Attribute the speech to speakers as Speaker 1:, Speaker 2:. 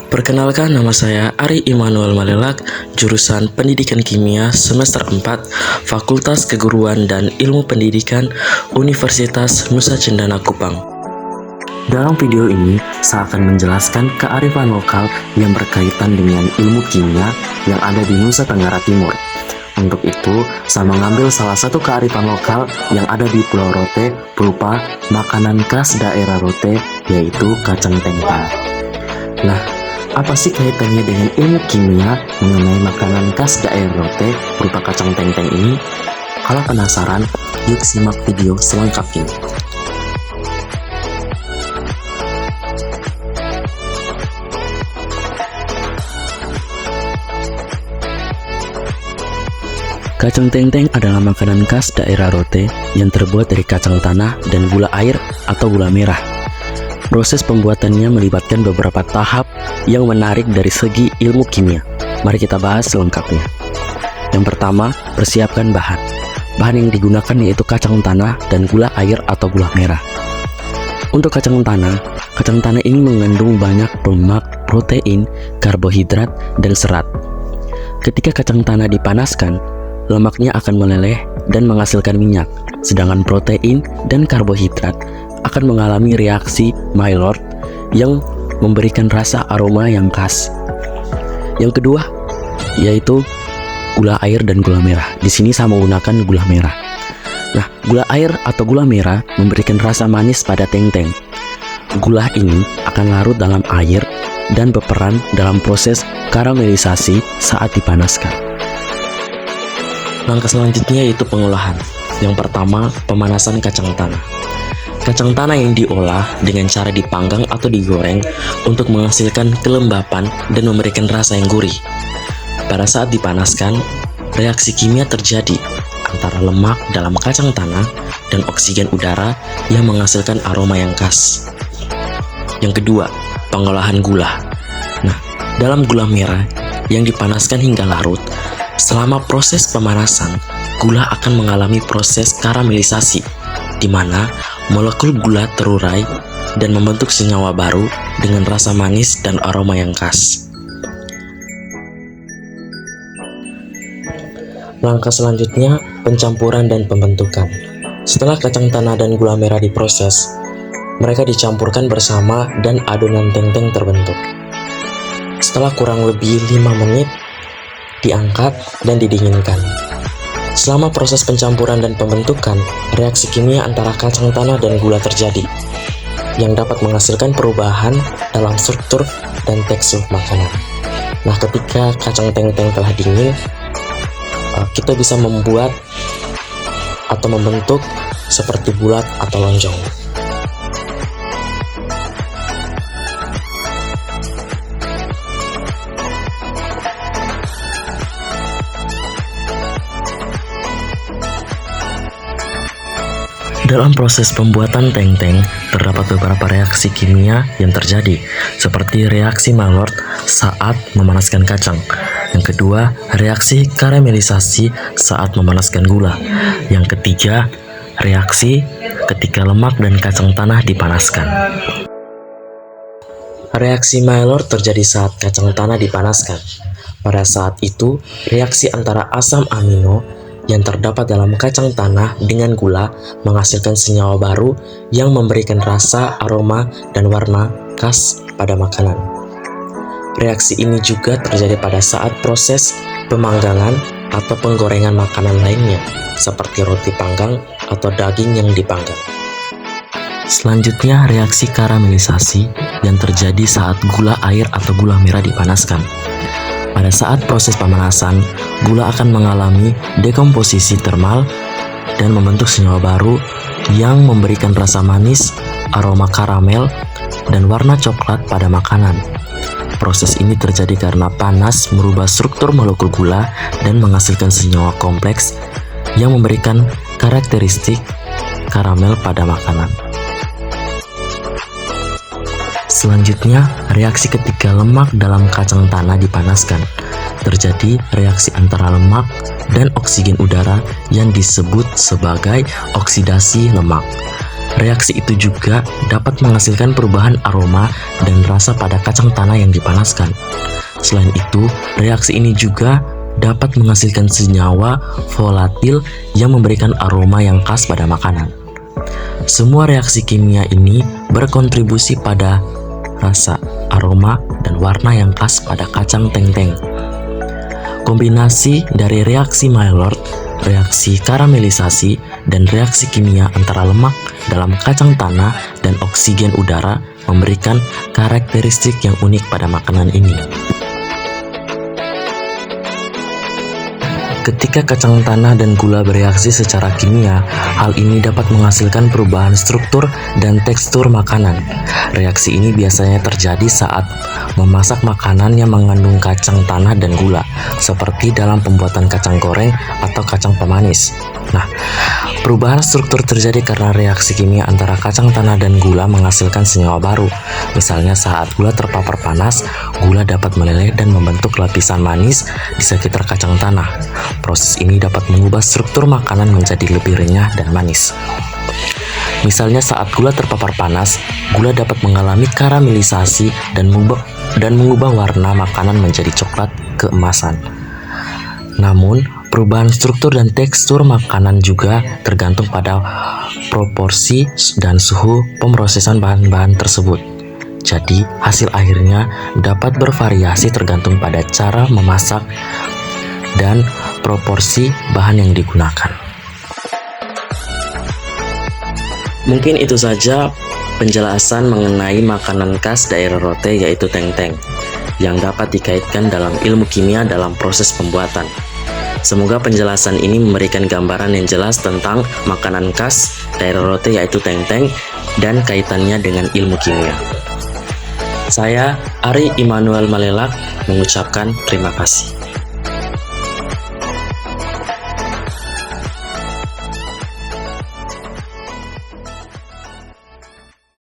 Speaker 1: Perkenalkan, nama saya Ari Immanuel Malelak, jurusan Pendidikan Kimia semester 4, Fakultas Keguruan dan Ilmu Pendidikan, Universitas Nusa Cendana Kupang. Dalam video ini, saya akan menjelaskan kearifan lokal yang berkaitan dengan ilmu kimia yang ada di Nusa Tenggara Timur. Untuk itu, saya mengambil salah satu kearifan lokal yang ada di Pulau Rote berupa makanan khas daerah Rote, yaitu kacang tengteng. Nah, apa sih kaitannya dengan ilmu kimia mengenai makanan khas daerah Rote berupa kacang tengteng ini? Kalau penasaran, yuk simak video selengkapnya. Kacang tengteng adalah makanan khas daerah Rote yang terbuat dari kacang tanah dan gula air atau gula merah. Proses pembuatannya melibatkan beberapa tahap yang menarik dari segi ilmu kimia. Mari kita bahas selengkapnya. Yang pertama, persiapkan bahan. Bahan yang digunakan yaitu kacang tanah dan gula air atau gula merah. Untuk kacang tanah ini mengandung banyak lemak, protein, karbohidrat, dan serat. Ketika kacang tanah dipanaskan, lemaknya akan meleleh dan menghasilkan minyak, sedangkan protein dan karbohidrat akan mengalami reaksi Maillard yang memberikan rasa aroma yang khas. Yang kedua, yaitu gula air dan gula merah. Di sini saya menggunakan gula merah. Nah, gula air atau gula merah memberikan rasa manis pada tengteng. Gula ini akan larut dalam air dan berperan dalam proses karamelisasi saat dipanaskan. Langkah selanjutnya yaitu pengolahan. Yang pertama, pemanasan kacang tanah. Kacang tanah yang diolah dengan cara dipanggang atau digoreng untuk menghasilkan kelembapan dan memberikan rasa yang gurih. Pada saat dipanaskan, reaksi kimia terjadi antara lemak dalam kacang tanah dan oksigen udara yang menghasilkan aroma yang khas. Yang kedua, pengolahan gula. Nah, dalam gula merah yang dipanaskan hingga larut, selama proses pemanasan, gula akan mengalami proses karamelisasi, di mana molekul gula terurai dan membentuk senyawa baru dengan rasa manis dan aroma yang khas. Langkah selanjutnya, pencampuran dan pembentukan. Setelah kacang tanah dan gula merah diproses, mereka dicampurkan bersama dan adonan tengteng terbentuk. Setelah kurang lebih 5 menit, diangkat dan didinginkan. Selama proses pencampuran dan pembentukan, reaksi kimia antara kacang tanah dan gula terjadi, yang dapat menghasilkan perubahan dalam struktur dan tekstur makanan. Nah, ketika kacang tengteng telah dingin, kita bisa membuat atau membentuk seperti bulat atau lonjong. Dalam proses pembuatan tengteng, terdapat beberapa reaksi kimia yang terjadi, seperti reaksi Maillard saat memanaskan kacang. Yang kedua, reaksi karamelisasi saat memanaskan gula. Yang ketiga, reaksi ketika lemak dan kacang tanah dipanaskan. Reaksi Maillard terjadi saat kacang tanah dipanaskan. Pada saat itu, reaksi antara asam amino yang terdapat dalam kacang tanah dengan gula menghasilkan senyawa baru yang memberikan rasa, aroma, dan warna khas pada makanan. Reaksi ini juga terjadi pada saat proses pemanggangan atau penggorengan makanan lainnya, seperti roti panggang atau daging yang dipanggang. Selanjutnya, reaksi karamelisasi yang terjadi saat gula air atau gula merah dipanaskan. Pada saat proses pemanasan, gula akan mengalami dekomposisi termal dan membentuk senyawa baru yang memberikan rasa manis, aroma karamel, dan warna coklat pada makanan. Proses ini terjadi karena panas merubah struktur molekul gula dan menghasilkan senyawa kompleks yang memberikan karakteristik karamel pada makanan. Selanjutnya, reaksi ketika lemak dalam kacang tanah dipanaskan. Terjadi reaksi antara lemak dan oksigen udara yang disebut sebagai oksidasi lemak. Reaksi itu juga dapat menghasilkan perubahan aroma dan rasa pada kacang tanah yang dipanaskan. Selain itu, reaksi ini juga dapat menghasilkan senyawa volatil yang memberikan aroma yang khas pada makanan. Semua reaksi kimia ini berkontribusi pada rasa, aroma, dan warna yang khas pada kacang tengteng. Kombinasi dari reaksi Maillard, reaksi karamelisasi, dan reaksi kimia antara lemak dalam kacang tanah dan oksigen udara memberikan karakteristik yang unik pada makanan ini. Ketika kacang tanah dan gula bereaksi secara kimia, hal ini dapat menghasilkan perubahan struktur dan tekstur makanan. Reaksi ini biasanya terjadi saat memasak makanan yang mengandung kacang tanah dan gula, seperti dalam pembuatan kacang goreng atau kacang pemanis. Nah, perubahan struktur terjadi karena reaksi kimia antara kacang tanah dan gula menghasilkan senyawa baru. Misalnya saat gula terpapar panas, gula dapat meleleh dan membentuk lapisan manis di sekitar kacang tanah. Proses ini dapat mengubah struktur makanan menjadi lebih renyah dan manis. Misalnya saat gula terpapar panas, gula dapat mengalami karamelisasi dan mengubah warna makanan menjadi coklat keemasan. Namun, perubahan struktur dan tekstur makanan juga tergantung pada proporsi dan suhu pemrosesan bahan-bahan tersebut. Jadi, hasil akhirnya dapat bervariasi tergantung pada cara memasak dan proporsi bahan yang digunakan. Mungkin itu saja penjelasan mengenai makanan khas daerah Rote yaitu tengteng yang dapat dikaitkan dalam ilmu kimia dalam proses pembuatan. Semoga penjelasan ini memberikan gambaran yang jelas tentang makanan khas daerah Rote yaitu tengteng dan kaitannya dengan ilmu kimia. Saya Ari Immanuel Malelak mengucapkan terima kasih.